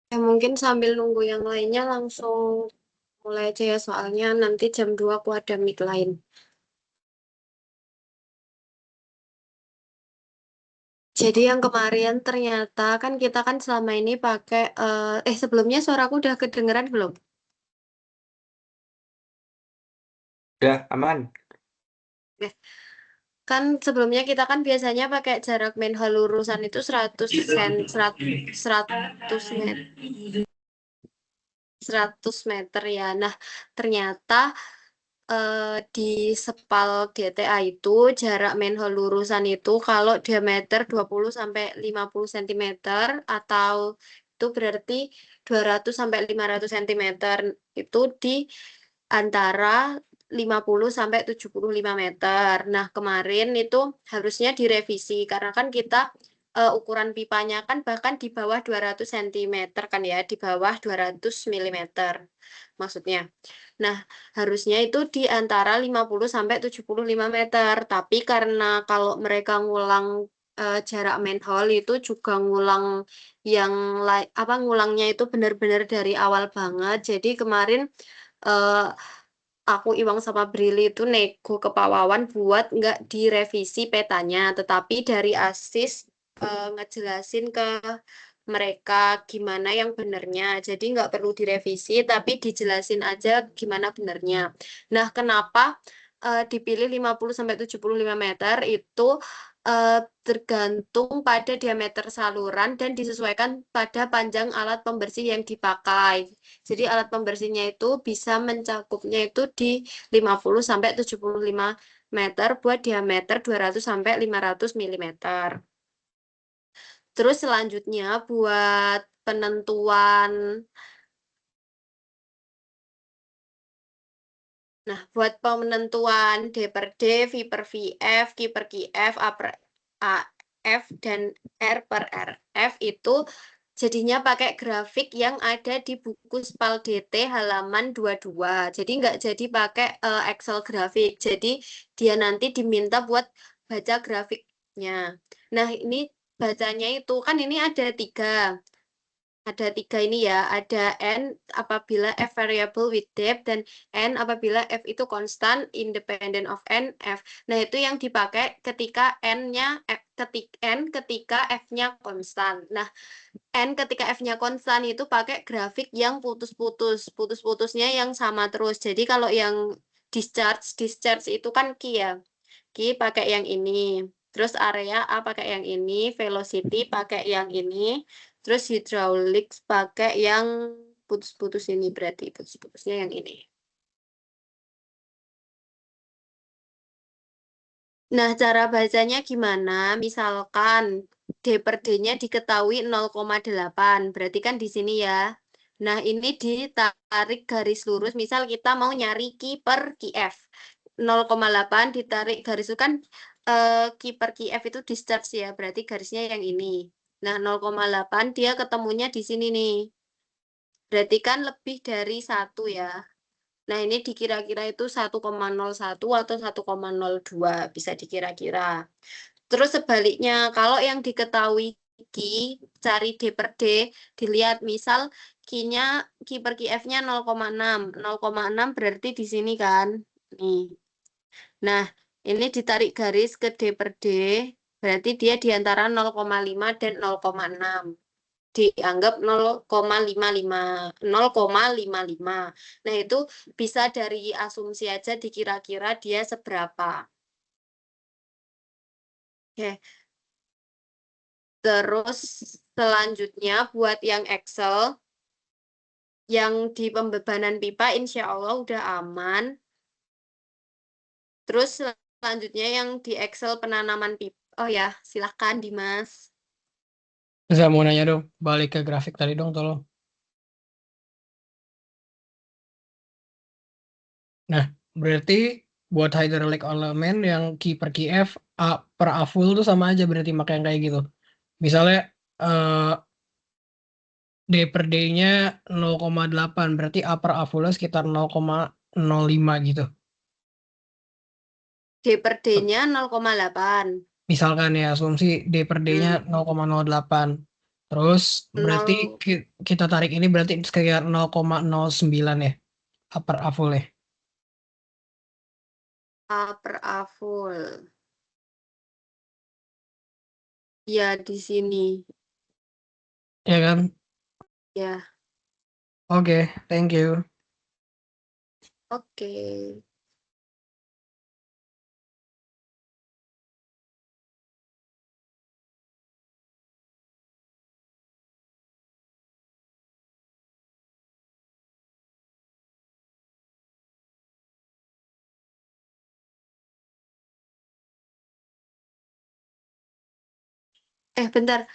Mungkin sambil nunggu yang lainnya langsung mulai aja ya, soalnya nanti jam 2 aku ada meet lain. Jadi yang kemarin ternyata kan kita kan selama ini pakai, sebelumnya suaraku udah kedengeran belum? Udah aman. Eh, Kan sebelumnya kita kan biasanya pakai jarak manhole lurusan itu 100 meter, 100 meter ya. Nah, ternyata di spal DTA itu jarak manhole lurusan itu kalau diameter 20 sampai 50 cm atau itu berarti 200 sampai 500 cm itu di antara 50 sampai 75 meter. Nah, kemarin itu harusnya direvisi karena kan kita ukuran pipanya kan bahkan di bawah 200 cm kan ya, di bawah 200 milimeter maksudnya. Nah, harusnya itu di antara 50 sampai 75 meter. Tapi karena kalau mereka ngulang jarak manhole itu juga ngulang yang ngulangnya itu benar-benar dari awal banget. Jadi kemarin eh, aku Iwang sama Brili itu nego ke Pak Wawan buat nggak direvisi petanya, tetapi dari ASIS ngejelasin ke mereka gimana yang benernya. Jadi nggak perlu direvisi, tapi dijelasin aja gimana benernya. Nah, kenapa dipilih 50 sampai 75 meter itu tergantung pada diameter saluran dan disesuaikan pada panjang alat pembersih yang dipakai. Jadi alat pembersihnya itu bisa mencakupnya itu di 50 sampai 75 meter buat diameter 200 sampai 500 milimeter. Terus selanjutnya buat penentuan, nah buat penentuan D per D, V per VF, Q per QF, A per AF, dan R per RF itu jadinya pakai grafik yang ada di buku Spal DT halaman 22. Jadi nggak jadi pakai Excel grafik. Jadi dia nanti diminta buat baca grafiknya. Nah, ini bacanya itu kan ini ada tiga. Ada tiga ini ya, ada N apabila F variable with depth dan N apabila F itu constant independent of N, F. Nah, itu yang dipakai ketika N ketika F-nya konstan. Nah, N ketika F-nya konstan itu pakai grafik yang putus-putus. Putus-putusnya yang sama terus. Jadi kalau yang discharge itu kan Q ya. Q pakai yang ini. Terus area A pakai yang ini, velocity pakai yang ini, terus hydraulic pakai yang putus-putus ini, berarti putus-putusnya yang ini. Nah, cara bacanya gimana? Misalkan D per D-nya diketahui 0,8, berarti kan di sini ya. Nah, ini ditarik garis lurus, misal kita mau nyari Q per QF. 0,8 ditarik garis itu kan Q per QF itu discharge ya, berarti garisnya yang ini. Nah, 0,8 dia ketemunya di sini nih. Berarti kan lebih dari 1 ya. Nah, ini dikira-kira itu 1,01 atau 1,02 bisa dikira-kira. Terus sebaliknya, kalau yang diketahui Q, cari D per D, dilihat misal Q-nya, Q per QF-nya 0,6. 0,6 berarti di sini kan. Nih. Nah, ini ditarik garis ke D per D, berarti dia di antara 0,5 dan 0,6. Dianggap 0,55. 0,55. Nah, itu bisa dari asumsi aja dikira-kira dia seberapa. Oke. Terus selanjutnya buat yang Excel, yang di pembebanan pipa insya Allah udah aman. Terus selanjutnya yang di Excel penanaman pipa. Oh ya, silahkan Dimas. Saya mau nanya dong, balik ke grafik tadi dong tolong. Nah, berarti buat hydraulic element yang Q per QF, A per A full tuh sama aja berarti pakai yang kayak gitu. Misalnya eh, D per D-nya 0,8, berarti A per A full sekitar 0,05 gitu. D per D-nya 0,8. Misalkan ya, asumsi D per D-nya Hmm. 0,08. Terus berarti 0 kita tarik ini berarti sekitar 0,09 ya. Upper A full ya. A per A full. Ya, di sini. Ya kan? Ya, Oke, thank you. oke. Bentar.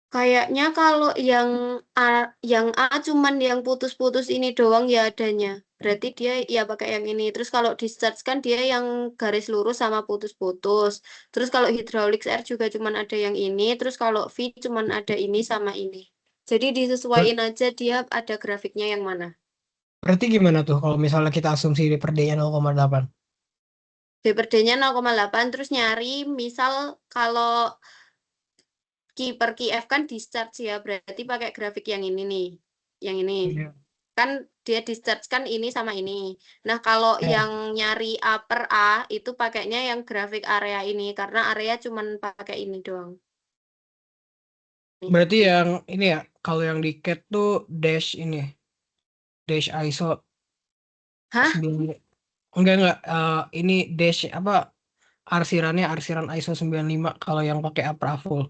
Kayaknya kalau yang A cuman yang putus-putus ini doang ya adanya. Berarti dia ya pakai yang ini. Terus kalau discharge kan dia yang garis lurus sama putus-putus. Terus kalau hydraulics air juga cuman ada yang ini. Terus kalau V cuman ada ini sama ini. Jadi disesuaiin aja dia ada grafiknya yang mana. Berarti gimana tuh kalau misalnya kita asumsi D per D-nya 0,8? D per D-nya 0,8 terus nyari misal kalau Q per QF kan discharge ya. Berarti pakai grafik yang ini nih. Yang ini. Iya. Kan dia discharge kan ini sama ini. Nah, kalau Ya. yang nyari A per A itu pakainya yang grafik area ini karena area cuman pakai ini doang. Nih. Berarti yang ini ya, kalau yang di CAT tuh dash ini, dash ISO Hah? 9. Enggak, ini dash apa, arsiran ISO 95 kalau yang pakai upper A full.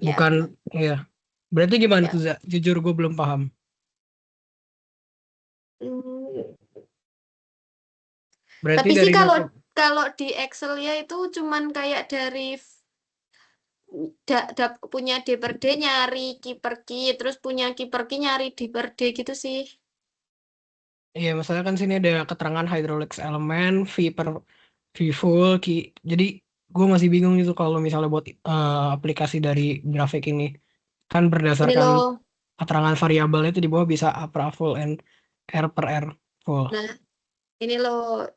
Ya. Bukan, iya. Berarti gimana Ya. tuh, Za? Jujur gue belum paham. Hmm. Berarti Tapi sih dari kalau kalau di Excel ya itu cuman kayak dari punya D per D nyari Q per Q, terus punya Q per Q nyari D per D gitu sih. iya, masalah kan sini ada keterangan hydraulics elemen, V full, jadi gue masih bingung itu kalau misalnya buat aplikasi dari grafik ini. Kan Ini berdasarkan loh. keterangan variabel itu di bawah bisa upper A full and R per R full. Nah, ini loh.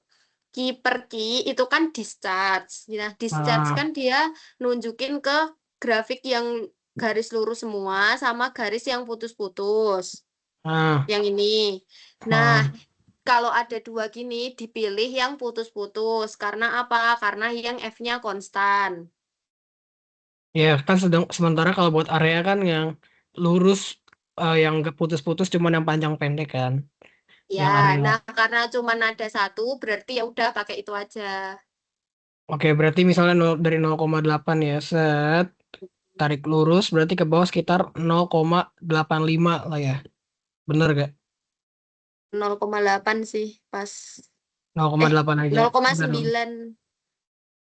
Q per Q itu kan discharge. Nah, discharge Nah, kan dia nunjukin ke grafik yang garis lurus semua sama garis yang putus-putus. nah, Yang ini. Nah, nah, kalau ada dua gini, dipilih yang putus-putus. Karena apa? Karena yang F-nya konstan. ya kan sementara kalau buat area kan yang lurus, yang gak putus-putus cuman yang panjang pendek kan, Ya, yang area. nah karena cuma ada satu, berarti ya udah pakai itu aja. Oke, berarti misalnya dari 0,8 ya, set, tarik lurus berarti ke bawah sekitar 0,85 lah ya. Bener gak? 0,8 sih pas. Eh, 0,8 aja. Bener dong. 0,9.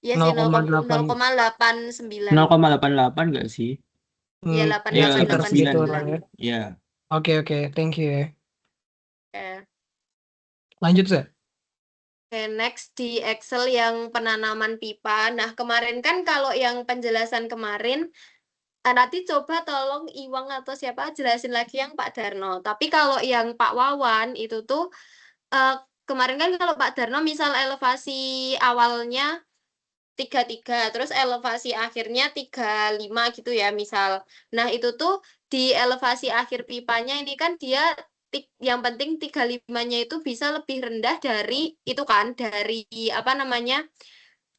Iya sih 0,8. 0,89. 0,88 nggak sih? Iya Ya, Sekitar segitu lah 8889. ya. ya. Oke, thank you ya. Oke. Lanjut, Zak. Oke, next di Excel yang penanaman pipa. Nah, kemarin kan kalau yang penjelasan kemarin, nanti coba tolong Iwang atau siapa jelasin lagi yang Pak Darno. Tapi kalau yang Pak Wawan itu tuh, eh, kemarin kan kalau Pak Darno misal elevasi awalnya 33, terus elevasi akhirnya 35 gitu ya misal. Nah, itu tuh di elevasi akhir pipanya ini kan dia yang penting 35-nya itu bisa lebih rendah dari itu kan dari apa namanya?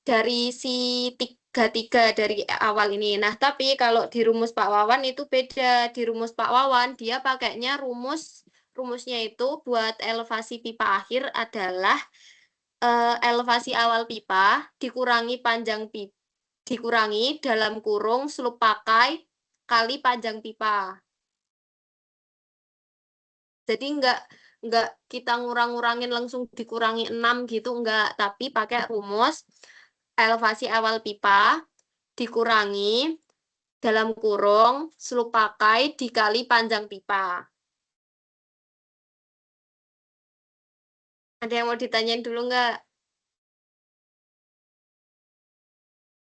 Dari si 33 dari awal ini. Nah, tapi kalau di rumus Pak Wawan itu beda. Di rumus Pak Wawan dia pakainya rumusnya itu buat elevasi pipa akhir adalah elevasi awal pipa dikurangi panjang pipa dikurangi dalam kurung slup pakai kali panjang pipa. Jadi enggak kita ngurang-ngurangin langsung dikurangi 6 gitu enggak, tapi pakai rumus elevasi awal pipa dikurangi dalam kurung slup pakai dikali panjang pipa. Ada yang mau ditanyain dulu enggak?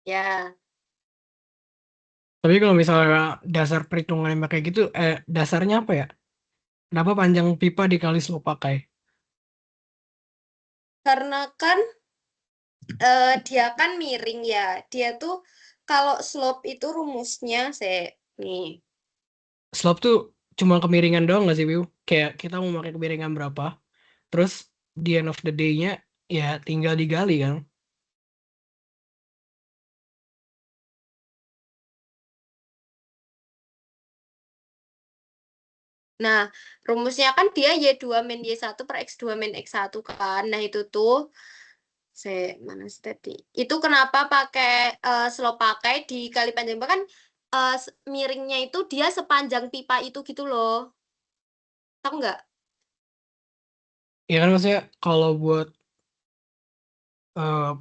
Ya. Tapi kalau misalnya dasar perhitungan yang kayak gitu, dasarnya apa ya? Kenapa panjang pipa dikali slope pakai? Karena kan dia kan miring ya. Dia tuh kalau slope itu rumusnya nih. Slope tuh cuma kemiringan doang nggak sih, Wiu? Kayak kita mau pakai kemiringan berapa, terus di end of the day-nya ya tinggal digali kan. Nah, rumusnya kan dia Y2 min Y1 per X2 min X1 kan. Nah, itu tuh mana sih tadi? Itu kenapa pakai slope pakai dikali panjang pipa kan miringnya itu dia sepanjang pipa itu gitu loh. Tahu nggak? Ya kan maksudnya kalau buat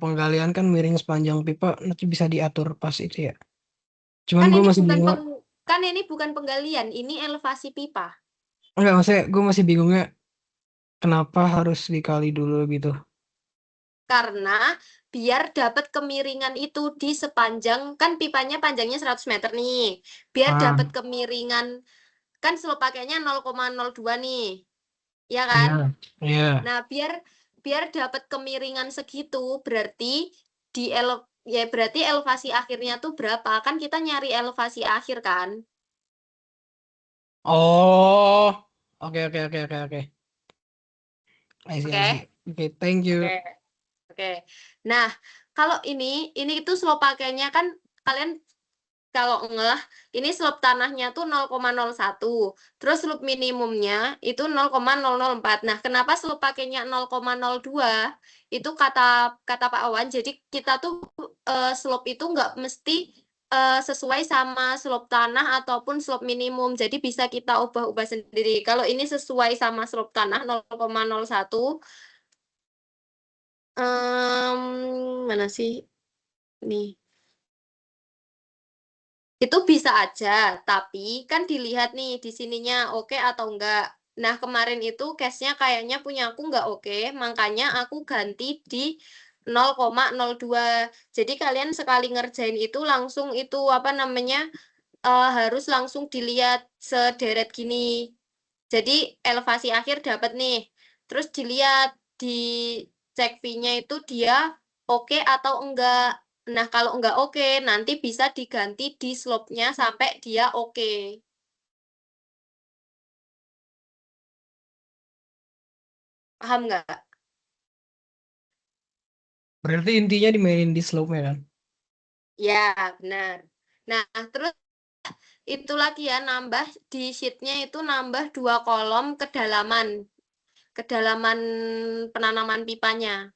penggalian kan miring sepanjang pipa nanti bisa diatur pas itu ya. Cuman Kan gue ini masih bukan bingung. kan ini bukan penggalian, ini elevasi pipa. Enggak, maksudnya gue masih bingungnya kenapa harus dikali dulu gitu. Karena biar dapat kemiringan itu di sepanjang kan pipanya panjangnya 100 meter nih. Biar Ah, dapat kemiringan kan slope pakainya 0,02 nih. Ya kan? iya, iya. Nah, biar biar dapat kemiringan segitu berarti ya berarti elevasi akhirnya tuh berapa? Kan kita nyari elevasi akhir kan? Oh, oke oke oke oke oke. I see I Oke. see. Oke, thank you. Oke. Oke. Nah, kalau ini itu slope pakainya kan kalian kalau ngeh ini slope tanahnya tuh 0,01. Terus slope minimumnya itu 0,004. Nah, kenapa slope pakainya 0,02? Itu kata kata Pak Awan. Jadi kita tuh slope itu nggak mesti sesuai sama slope tanah ataupun slope minimum. Jadi bisa kita ubah-ubah sendiri. Kalau ini sesuai sama slope tanah 0,01. Mana sih? Nih. Itu bisa aja, tapi kan dilihat nih di sininya oke atau enggak. Nah, kemarin itu case-nya kayaknya punya aku enggak oke, makanya aku ganti di 0,02. Jadi kalian sekali ngerjain itu langsung itu apa namanya harus langsung dilihat sederet gini. Jadi elevasi akhir dapat nih. Terus dilihat di cek V-nya itu dia oke atau enggak. Nah, kalau enggak oke, nanti bisa diganti di slope-nya sampai dia oke. Paham nggak? Berarti intinya dimainin di slope-nya kan? Ya, benar. Nah, terus itu lagi ya, nambah di sheet-nya itu nambah 2 kolom kedalaman penanaman pipanya.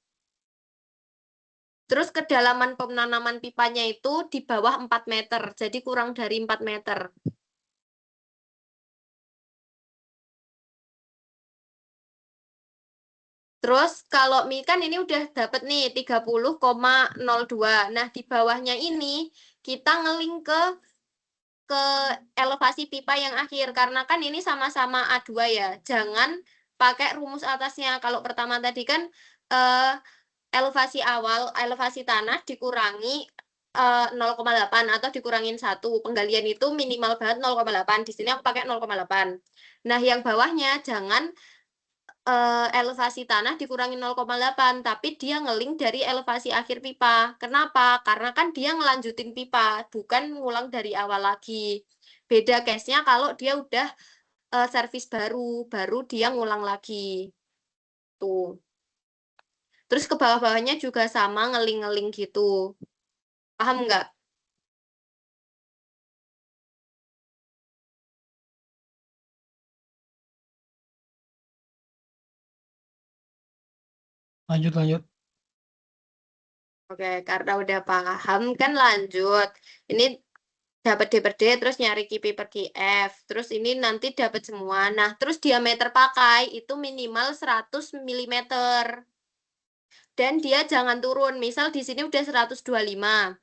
Terus kedalaman penanaman pipanya itu di bawah 4 meter, jadi kurang dari 4 meter. Terus kalau kan ini udah dapat nih 30,02. Nah, di bawahnya ini kita ngeling ke elevasi pipa yang akhir karena kan ini sama-sama A2 ya. Jangan pakai rumus atasnya. Kalau pertama tadi kan eh, elevasi awal, elevasi tanah dikurangi 0,8 atau dikurangin 1. Penggalian itu minimal banget 0,8. Di sini aku pakai 0,8. Nah, yang bawahnya jangan elevasi tanah dikurangi 0,8, tapi dia ngeling dari elevasi akhir pipa. Kenapa? Karena kan dia ngelanjutin pipa, bukan ngulang dari awal lagi. Beda case-nya kalau dia udah servis baru dia ngulang lagi. Tuh. Terus ke bawah-bawahnya juga sama ngeling-ngeling gitu. Paham nggak? Lanjut lanjut. Oke, karena udah paham kan lanjut. Ini dapat D per D, terus nyari KP per KF. Terus ini nanti dapat semua. Nah, terus diameter pakai itu minimal 100 mm. Dan dia jangan turun. Misal di sini udah 125.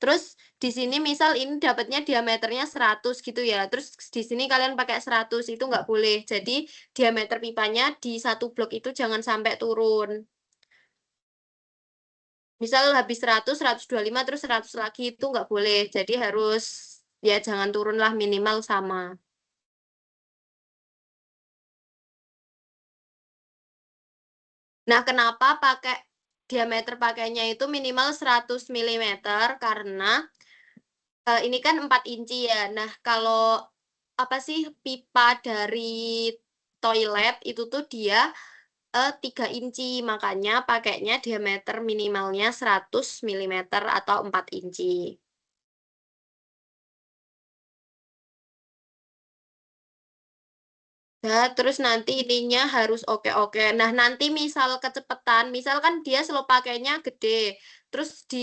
Terus di sini misal ini dapatnya diameternya 100 gitu ya. Terus di sini kalian pakai 100 itu nggak boleh. Jadi diameter pipanya di satu blok itu jangan sampai turun. Misal habis 100, 125, terus 100 lagi itu nggak boleh. Jadi harus ya jangan turunlah minimal sama. Nah, kenapa pakai diameter pakainya itu minimal 100 mm? Karena ini kan 4 inci ya. Nah, kalau apa sih pipa dari toilet itu tuh dia 3 inci, makanya pakainya diameter minimalnya 100 mm atau 4 inci. Ya, terus nanti ininya harus oke-oke. Nah, nanti misal kecepatan, misal kan dia slope pakainya gede, terus di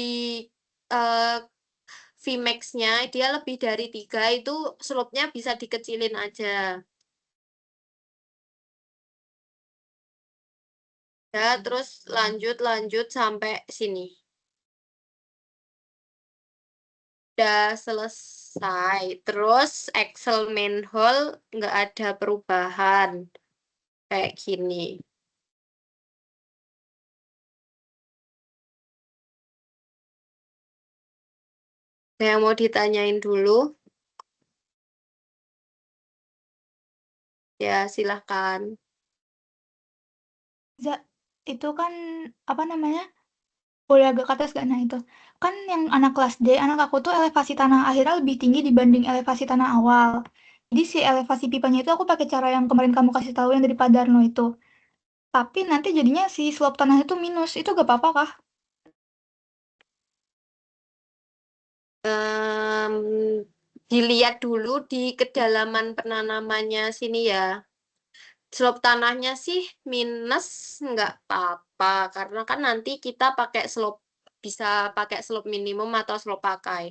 eh, Vmax-nya dia lebih dari 3 itu slope-nya bisa dikecilin aja. Ya, terus lanjut sampai sini. Udah selesai. Terus Excel manhole nggak ada perubahan. Kayak gini. Ada yang mau ditanyain dulu? Ya, silahkan. Itu kan apa namanya? Boleh agak ke atas gak? Nah itu. Kan yang anak kelas D, anak aku tuh elevasi tanah akhirnya lebih tinggi dibanding elevasi tanah awal. Jadi si elevasi pipanya itu aku pakai cara yang kemarin kamu kasih tahu yang dari Padarno itu. Tapi nanti jadinya si slope tanahnya itu minus. Itu gak apa-apa kah? Em, Dilihat dulu di kedalaman penanamannya sini ya. Slope tanahnya sih minus nggak apa-apa karena kan nanti kita pakai slope bisa pakai slope minimum atau slope pakai.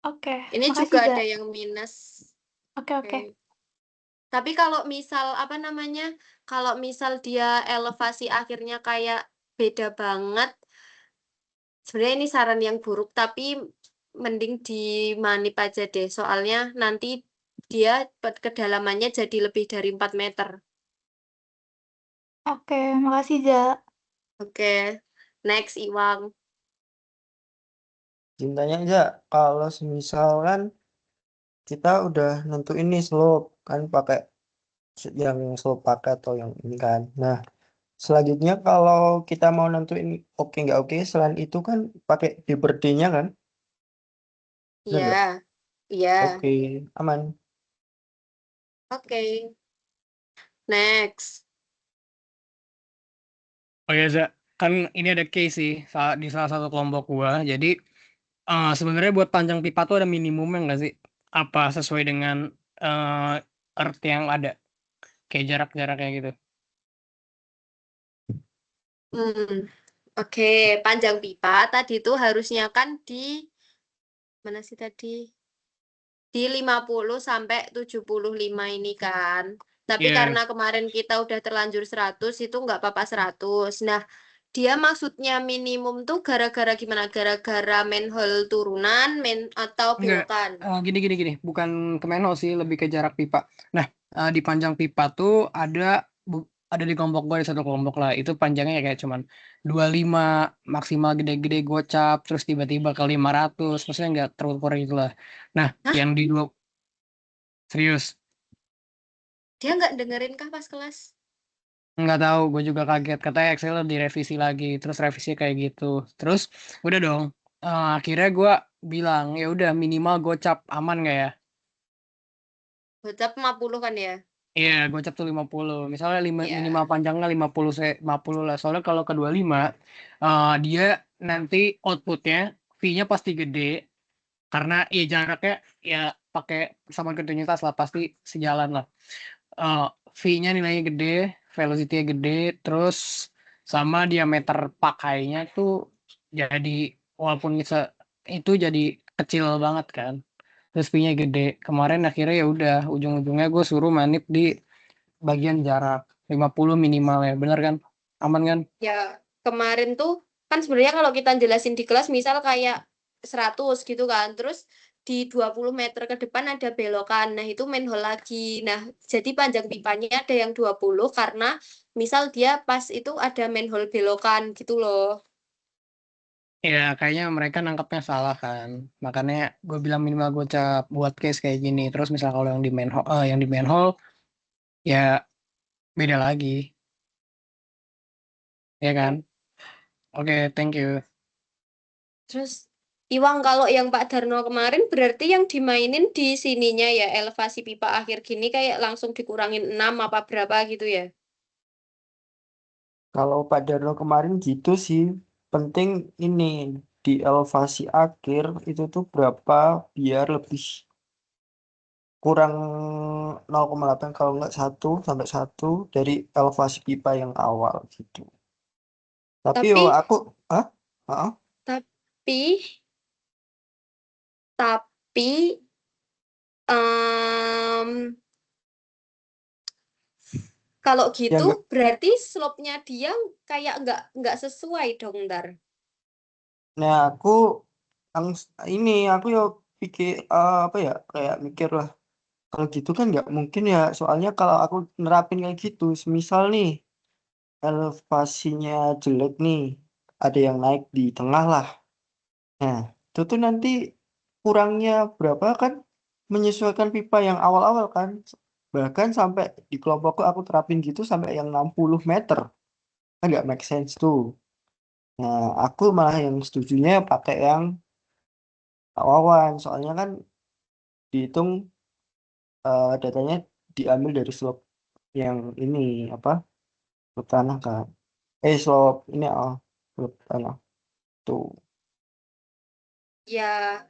Oke, Ini juga makasih Ja. ada yang minus. Oke, oke. Oke. Tapi kalau misal apa namanya? Kalau misal dia elevasi akhirnya kayak beda banget, sebenarnya ini saran yang buruk tapi mending dimanip aja deh. Soalnya nanti dia kedalamannya jadi lebih dari 4 meter. Oke, makasih Ja. Oke. Next, Iwang. Cintanya aja kalau semisal kan kita udah nentuin nih slope kan pakai yang slope pakai atau yang ini kan. Nah, selanjutnya kalau kita mau nentuin oke nggak oke, selain itu kan pakai D/D-nya kan? Benar Iya, nggak? iya. Oke, aman. Oke. Next. Oh ya, Za, kan ini ada case sih di salah satu kelompok gua. Jadi sebenarnya buat panjang pipa tuh ada minimumnya nggak sih? Apa sesuai dengan earth yang ada? Kayak jarak-jaraknya gitu. Hmm. Oke, panjang pipa tadi tuh harusnya kan di mana sih tadi? Di 50 sampai 75 ini kan. Tapi karena Yes. kemarin kita udah terlanjur 100 itu nggak apa-apa 100. Nah, dia maksudnya minimum tuh gara-gara gimana? Gara-gara manhole turunan atau Enggak, belokan? gini gini gini, bukan ke manhole sih, lebih ke jarak pipa. Nah, di panjang pipa tuh ada di kelompok gue, ada satu kelompok lah. Itu panjangnya ya kayak cuman 25 maksimal gede-gede gocap, terus tiba-tiba ke 500, maksudnya nggak terukur gitu lah. Nah, Hah? yang di dua serius Dia nggak dengerin kah pas kelas? nggak tahu, gue juga kaget. Katanya Excel direvisi lagi, terus revisi kayak gitu. Terus udah dong. Akhirnya gue bilang ya udah minimal gocap aman nggak ya? Gocap 50 kan ya? Iya, gocap tuh 50. Misalnya Ya. minimal panjangnya 50 lah. Soalnya kalau ke 25 dia nanti outputnya V-nya pasti gede karena ya jaraknya ya pakai persamaan kontinuitas lah pasti sejalan lah. Eh, V-nya nilainya gede, velocity-nya gede, terus sama diameter pakainya tuh jadi walaupun itu jadi kecil banget kan. Terus V-nya gede. Kemarin akhirnya ya udah ujung-ujungnya gue suruh manip di bagian jarak 50 minimal ya, bener kan? Aman kan? Ya, kemarin tuh kan sebenarnya kalau kita jelasin di kelas misal kayak 100 gitu kan. Terus di 20 meter ke depan ada belokan. Nah, itu manhole lagi. Nah, jadi panjang pipanya ada yang 20 karena misal dia pas itu ada manhole belokan gitu loh. Ya, kayaknya mereka nangkapnya salah kan. Makanya gue bilang minimal gocap buat case kayak gini. Terus misal kalau yang di manhole ya beda lagi, ya kan? Oke. Oke, thank you. Terus Iwang, kalau yang Pak Darno kemarin berarti yang dimainin di sininya ya, elevasi pipa akhir gini kayak langsung dikurangin 6 apa berapa gitu ya. Kalau Pak Darno kemarin gitu sih, penting ini di elevasi akhir itu tuh berapa biar lebih kurang 0,8 kalau nggak 1 sampai 1 dari elevasi pipa yang awal gitu. Tapi Tapi, aku, ah, ah, tapi, tapi, em, kalau ya gitu nggak. berarti slope-nya dia kayak nggak sesuai dong ntar. Nah aku ini aku ya pikir apa ya kayak mikir lah kalau gitu kan nggak mungkin ya soalnya kalau aku nerapin kayak gitu semisal nih elevasinya jelek nih ada yang naik di tengah lah. Nah, itu tuh nanti kurangnya berapa kan menyesuaikan pipa yang awal-awal kan. Bahkan sampai di kelompokku aku terapin gitu sampai yang 60 meter. Kan nggak make sense tuh. Nah, aku malah yang setujunya pakai yang awawan. Soalnya kan dihitung datanya diambil dari slope yang ini apa? Slope tanah kan. Slope ini slope tanah tuh. Ya,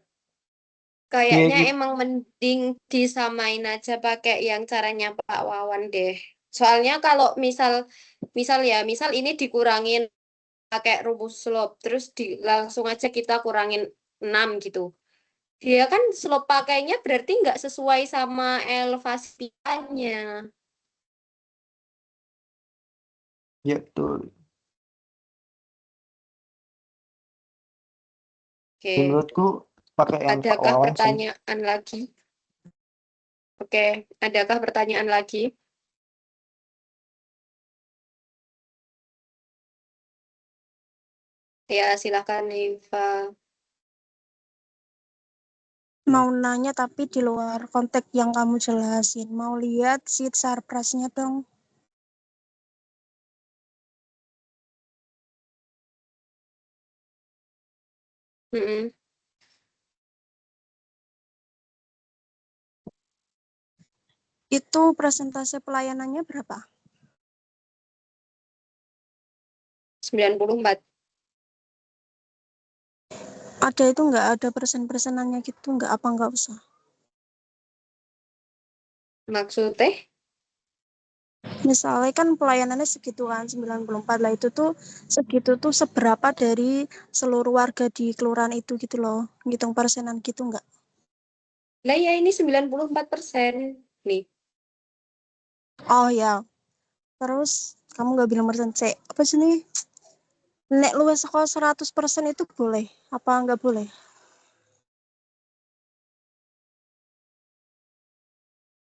Ya kayaknya gitu. emang mending disamain aja pakai yang caranya Pak Wawan deh. Soalnya kalau misal ini dikurangin pakai rumus slope, terus langsung aja kita kurangin 6 gitu. Dia kan slope pakainya berarti nggak sesuai sama elevasi pipanya. Ya betul. Dan Oke, menurutku pakai yang Pak adakah Wawan sih. pertanyaan lagi? Oke, adakah pertanyaan lagi? Ya, silakan Eva. Mau nanya tapi di luar konteks yang kamu jelasin. Mau lihat sheet surprise-nya dong. Mm-mm. Itu persentase pelayanannya berapa? 94. Ada itu nggak ada persen-persenannya gitu nggak apa nggak usah? Maksudnya? Misalnya kan pelayanannya segitu kan 94 lah itu tuh segitu tuh seberapa dari seluruh warga di kelurahan itu gitu loh. Ngitung persenan gitu nggak? Lah ya ini 94%. Nih. Oh ya. Terus kamu nggak bilang persen C. Apa sih nih? Nek luwes saka 100% itu boleh apa nggak boleh?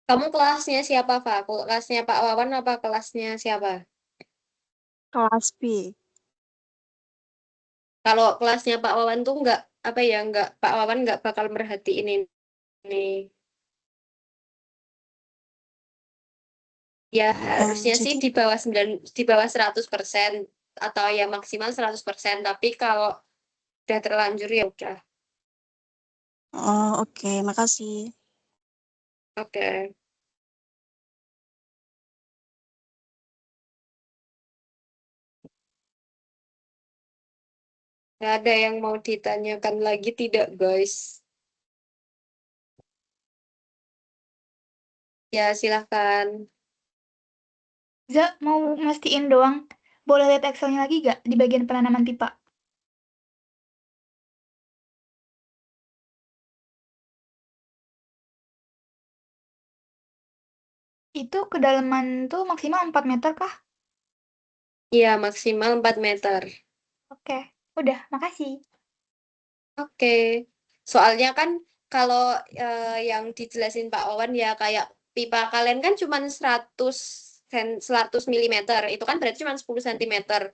Kamu kelasnya siapa, Pak? Kelasnya Pak Wawan apa kelasnya siapa? Kelas B. Kalau kelasnya Pak Wawan tuh nggak, apa ya, nggak, Pak Wawan nggak bakal merhatiin ini. Ya harusnya sih Jadi di bawah 100% atau ya maksimal 100%. Tapi kalau udah terlanjur ya udah. oke, makasih. Oke. Nggak ada yang mau ditanyakan lagi tidak, guys? Ya, silahkan. Za, mau mastiin doang. Boleh lihat Excelnya lagi gak di bagian penanaman pipa? Itu kedalaman tuh maksimal 4 meter kah? Iya, maksimal 4 meter. Oke, udah, makasih. Oke. Soalnya kan kalau yang dijelasin Pak Wawan ya kayak pipa kalian kan cuma 100 milimeter. Itu kan berarti cuma 10 sentimeter.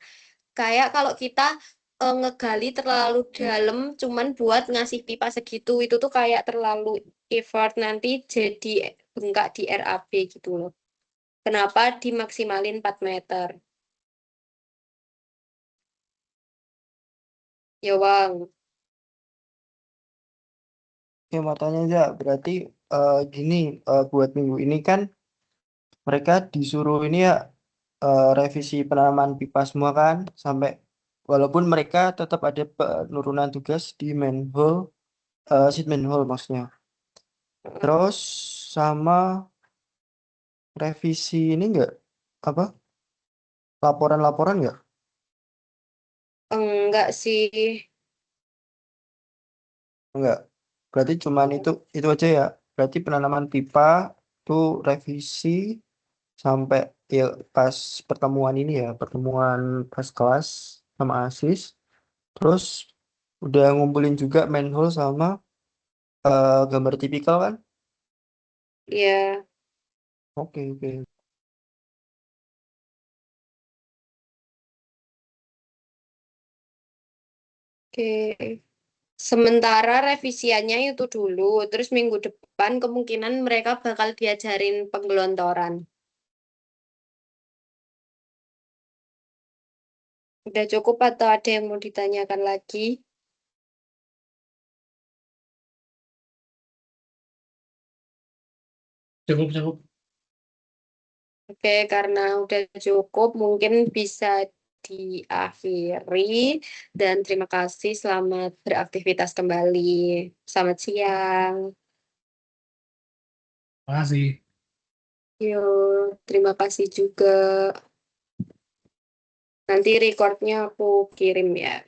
Kayak kalau kita ngegali terlalu dalam cuman buat ngasih pipa segitu itu tuh kayak terlalu effort nanti jadi bengkak di RAB gitu loh. Kenapa dimaksimalin 4 meter? Ya, Bang. Oke, mau tanya aja, berarti gini, buat minggu ini kan mereka disuruh ini ya revisi penanaman pipa semua kan, sampai walaupun mereka tetap ada penurunan tugas di manhole, sheet manhole maksudnya. Terus sama revisi ini enggak apa laporan-laporan enggak? Enggak sih. Enggak. Berarti cuman itu aja ya. Berarti penanaman pipa tuh revisi sampai ya pas pertemuan ini ya, pertemuan pas kelas sama ASIS. Terus udah ngumpulin juga manhole sama gambar tipikal kan? Ya, Oke, oke. oke. Sementara revisiannya itu dulu, terus minggu depan kemungkinan mereka bakal diajarin penggelontoran. Udah cukup atau ada yang mau ditanyakan lagi? Cukup, cukup. Oke, karena udah cukup, mungkin bisa diakhiri. Dan terima kasih, selamat beraktivitas kembali. Selamat siang. Makasih. Yuk, terima kasih juga. Nanti recordnya aku kirim ya.